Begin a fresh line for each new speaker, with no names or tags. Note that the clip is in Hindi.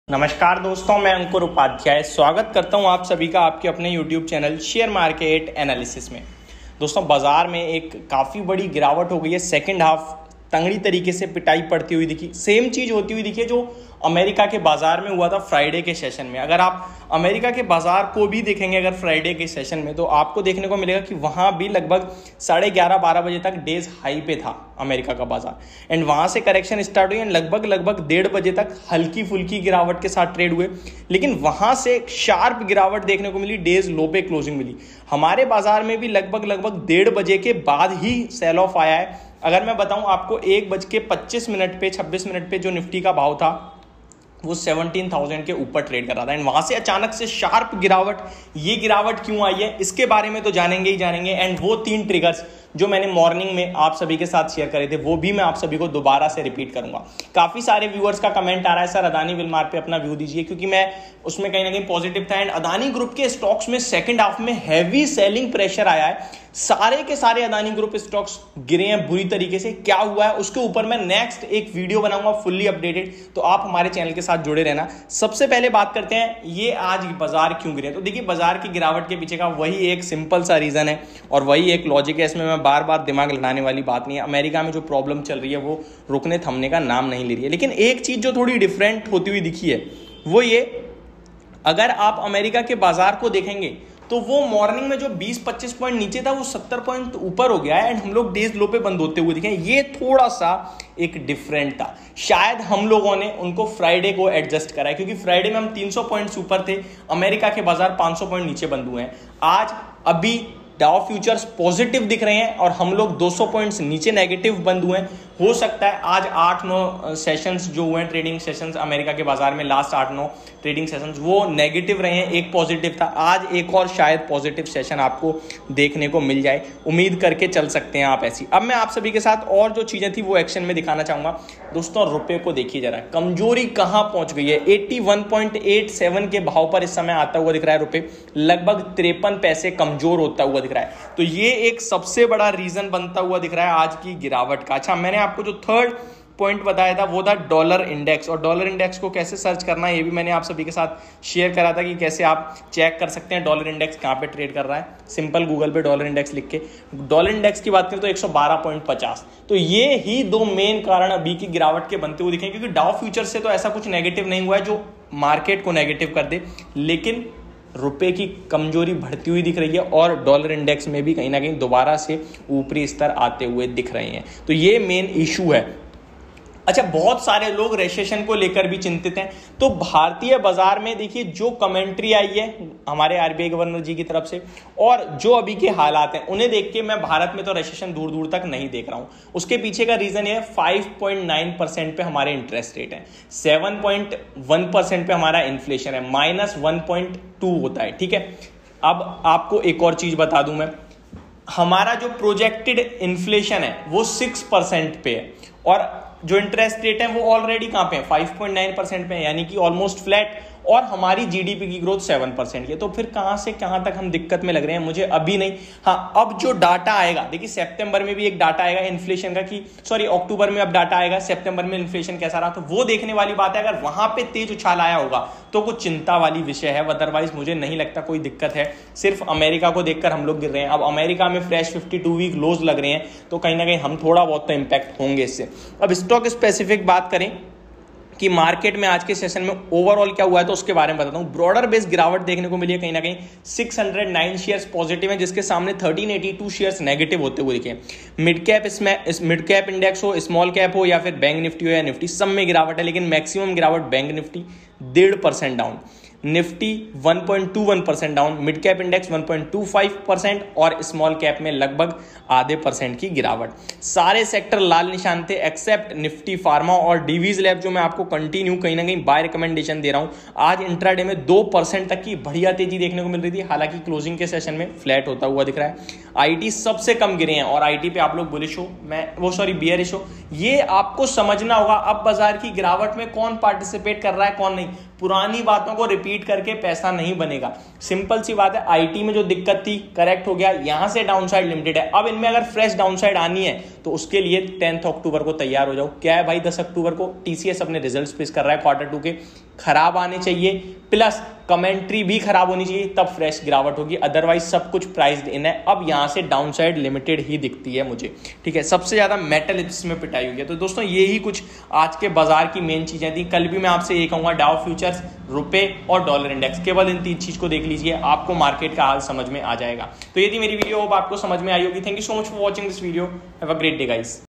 नमस्कार दोस्तों, मैं अंकुर उपाध्याय स्वागत करता हूं आप सभी का आपके अपने YouTube channel share market analysis में। दोस्तों, बाजार में एक काफ़ी बड़ी गिरावट हो गई है। सेकंड हाफ तंगड़ी तरीके से पिटाई पड़ती हुई दिखी। सेम चीज़ होती हुई दिखी जो अमेरिका के बाजार में हुआ था फ्राइडे के सेशन में। अगर आप अमेरिका के बाजार को भी देखेंगे अगर फ्राइडे के सेशन में, तो आपको देखने को मिलेगा कि वहाँ भी लगभग 11:30-12 बजे तक डेज हाई पे था अमेरिका का बाजार, एंड वहाँ से करेक्शन स्टार्ट हुई एंड लगभग 1:30 बजे तक हल्की फुल्की गिरावट के साथ ट्रेड हुए, लेकिन वहाँ से शार्प गिरावट देखने को मिली, डेज लो पे क्लोजिंग मिली। हमारे बाजार में भी लगभग 1:30 बजे के बाद ही सेल ऑफ आया है। अगर मैं बताऊं आपको 1:25 पे 26 मिनट पे जो निफ्टी का भाव था वो 17,000 के ऊपर ट्रेड कर रहा था, एंड वहां से अचानक से शार्प गिरावट। ये गिरावट क्यों आई है इसके बारे में तो जानेंगे ही जानेंगे, एंड वो 3 ट्रिगर्स जो मैंने मॉर्निंग में आप सभी के साथ शेयर करे थे वो भी मैं आप सभी को दोबारा से रिपीट करूंगा। काफी सारे व्यूअर्स का कमेंट आ रहा है, सर अदानी विलमार पे अपना व्यू दीजिए, क्योंकि मैं उसमें कहीं ना कहीं पॉजिटिव था। एंड अदानी ग्रुप के स्टॉक्स में सेकंड हाफ में हैवी सेलिंग प्रेशर आया है। सारे के सारे अदानी ग्रुप स्टॉक्स गिरे हैं बुरी तरीके से। क्या हुआ है उसके ऊपर मैं नेक्स्ट एक वीडियो बनाऊंगा फुल्ली अपडेटेड, तो आप हमारे चैनल के साथ जुड़े रहना। सबसे पहले बात करते हैं ये आज बाजार क्यों गिरे। तो देखिए, बाजार की गिरावट के पीछे का वही एक सिंपल सा रीजन है और वही एक लॉजिक है। इसमें मैं बार बार दिमाग लगाने वाली बात नहीं है। अमेरिका में जो प्रॉब्लम चल रही है वो रुकने थमने का नाम नहीं ले रही है, लेकिन एक चीज जो थोड़ी डिफरेंट होती हुई दिखी है वो ये, अगर आप अमेरिका के बाजार को देखेंगे तो वो मॉर्निंग में जो 20-25 पॉइंट नीचे था वो 70 पॉइंट ऊपर हो गया है, एंड हम लोग डेज लो पे बंद होते हुए दिखे। ये थोड़ा सा एक डिफरेंट था। शायद हम लोगों ने उनको फ्राइडे को एडजस्ट करा है, क्योंकि फ्राइडे में हम 300 पॉइंट्स ऊपर थे, अमेरिका के बाजार 500 पॉइंट नीचे बंद हुए हैं। आज अभी डाउ फ्यूचर्स पॉजिटिव दिख रहे हैं और हम लोग 200 पॉइंट्स नीचे नेगेटिव बंद हुए हैं। हो सकता है आज 8-9 सेशंस जो हुए हैं, ट्रेडिंग सेशंस अमेरिका के बाजार में, लास्ट 8-9 ट्रेडिंग सेशंस वो नेगेटिव रहे हैं, एक पॉजिटिव था। आज एक और शायद पॉजिटिव सेशन आपको देखने को मिल जाए, उम्मीद करके चल सकते हैं आप ऐसी। अब मैं आप सभी के साथ और जो चीजें थी वो एक्शन में दिखाना चाहूंगा। दोस्तों, रुपए को देखिए जरा, कमजोरी कहां पहुंच गई है। 81.87 के भाव पर इस समय आता हुआ दिख रहा है रुपए, लगभग 53 पैसे कमजोर होता हुआ दिख रहा है। तो ये एक सबसे बड़ा रीजन बनता हुआ दिख रहा है आज की गिरावट का। अच्छा, मैंने आपको जो थर्ड पॉइंट बताया था वो था डॉलर इंडेक्स, और डॉलर इंडेक्स को कैसे सर्च करना है ये भी मैंने आप सभी के साथ शेयर करा था कि कैसे आप चेक कर सकते हैं डॉलर इंडेक्स कहाँ पे ट्रेड कर रहा है। सिंपल गूगल पे डॉलर इंडेक्स लिख के डॉलर इंडेक्स की बात करें तो 112.50। तो ये ही 2 मेन कारण अभी की गिरावट के बनते हुए दिखे, क्योंकि डाउ फ्यूचर से तो ऐसा कुछ नेगेटिव नहीं हुआ है जो मार्केट को नेगेटिव कर दे, लेकिन रुपए की कमजोरी बढ़ती हुई दिख रही है और डॉलर इंडेक्स में भी कहीं ना कहीं दोबारा से ऊपरी स्तर आते हुए दिख रहे हैं। तो ये मेन इशू है। अच्छा, बहुत सारे लोग रेसेशन को लेकर भी चिंतित हैं। तो भारतीय बाजार में देखिए जो कमेंट्री आई है हमारे आरबीआई गवर्नर जी की तरफ से और जो अभी के हालात हैं उन्हें देख के मैं भारत में तो रेसेशन दूर दूर तक नहीं देख रहा हूं। उसके पीछे का रीजन है 5.9% पे हमारे इंटरेस्ट रेट है, 7.1% पे हमारा इन्फ्लेशन है, -1.2 होता है। ठीक है, अब आपको एक और चीज बता दूं मैं, हमारा जो प्रोजेक्टेड इन्फ्लेशन है वो 6% पे है और जो इंटरेस्ट रेट है वो ऑलरेडी कहां पे है, 5.9% पे है, यानी कि ऑलमोस्ट फ्लैट, और हमारी जीडीपी की ग्रोथ 7% की है। तो फिर कहां से कहां तक हम दिक्कत में लग रहे हैं मुझे अभी नहीं। हाँ, अब जो डाटा आएगा, देखिए सितंबर में भी एक डाटा आएगा इन्फ्लेशन का, कि सॉरी अक्टूबर में अब डाटा आएगा सितंबर में इन्फ्लेशन कैसा रहा, तो वो देखने वाली बात है। अगर वहां पे तेज उछाल आया होगा तो कुछ चिंता वाली विषय है, अदरवाइज मुझे नहीं लगता कोई दिक्कत है। सिर्फ अमेरिका को देखकर हम लोग गिर रहे हैं। अब अमेरिका में फ्रेश 52 वीक लोज लग रहे हैं, तो कहीं ना कहीं हम थोड़ा बहुत तो इंपैक्ट होंगे इससे। अब स्टॉक स्पेसिफिक बात करें कि मार्केट में आज के सेशन में ओवरऑल क्या हुआ है तो उसके बारे में बताता हूं। ब्रॉडर बेस गिरावट देखने को मिली है, कहीं ना कहीं 609 शेयर्स पॉजिटिव हैं, जिसके सामने 1382 शेयर्स नेगेटिव होते हुए दिखे। मिड कैप इंडेक्स हो, स्मॉल कैप हो या फिर बैंक निफ्टी हो या निफ्टी, सब में गिरावट है, लेकिन मैक्सिमम गिरावट bank Nifty 1.5% down, Nifty 1.21% down, mid cap index 1.25% और स्मॉल कैप में लगभग %0.5% की गिरावट। सारे सेक्टर लाल निशान थे एक्सेप्ट निफ्टी फार्मा और डीवीज लैब, जो मैं आपको कंटिन्यू कहीं ना कहीं बाय रिकमेंडेशन दे रहा हूं। आज इंट्राडे में 2% तक की बढ़िया तेजी देखने को मिल रही थी, हालांकि क्लोजिंग के सेशन में फ्लैट होता हुआ दिख रहा है। आईटी सबसे कम गिरे हैं और आईटी पे आप लोग बुलिश हो, बियरिश हो, ये आपको समझना होगा। अब बाजार की गिरावट में कौन पार्टिसिपेट कर रहा है कौन नहीं, पुरानी बातों को रिपीट करके पैसा नहीं बनेगा। सिंपल सी बात है, आईटी में जो दिक्कत थी करेक्ट हो गया, यहां से डाउनसाइड लिमिटेड है। अब इनमें अगर फ्रेश डाउनसाइड आनी है तो उसके लिए 10 अक्टूबर को तैयार हो जाओ। क्या है भाई, 10 अक्टूबर को टीसीएस अपने रिजल्ट्स पेश कर रहा है Q2 के। खराब आने चाहिए, प्लस कमेंट्री भी खराब होनी चाहिए, तब फ्रेश गिरावट होगी। अदरवाइज सब कुछ प्राइस्ड इन है। अब यहां से डाउनसाइड लिमिटेड ही दिखती है मुझे, ठीक है। सबसे ज्यादा मेटल इसमें पिटाई हुई है। तो दोस्तों यही कुछ आज के बाजार की मेन चीजें थी। कल भी मैं आपसे ये कहूंगा, डाउ फ्यूचर्स, रुपए और डॉलर इंडेक्स, केवल इन 3 चीज को देख लीजिए, आपको मार्केट का हाल समझ में आ जाएगा। तो ये थी मेरी वीडियो, आपको समझ में आई होगी। Thank you so much for watching this video. Have a great day guys.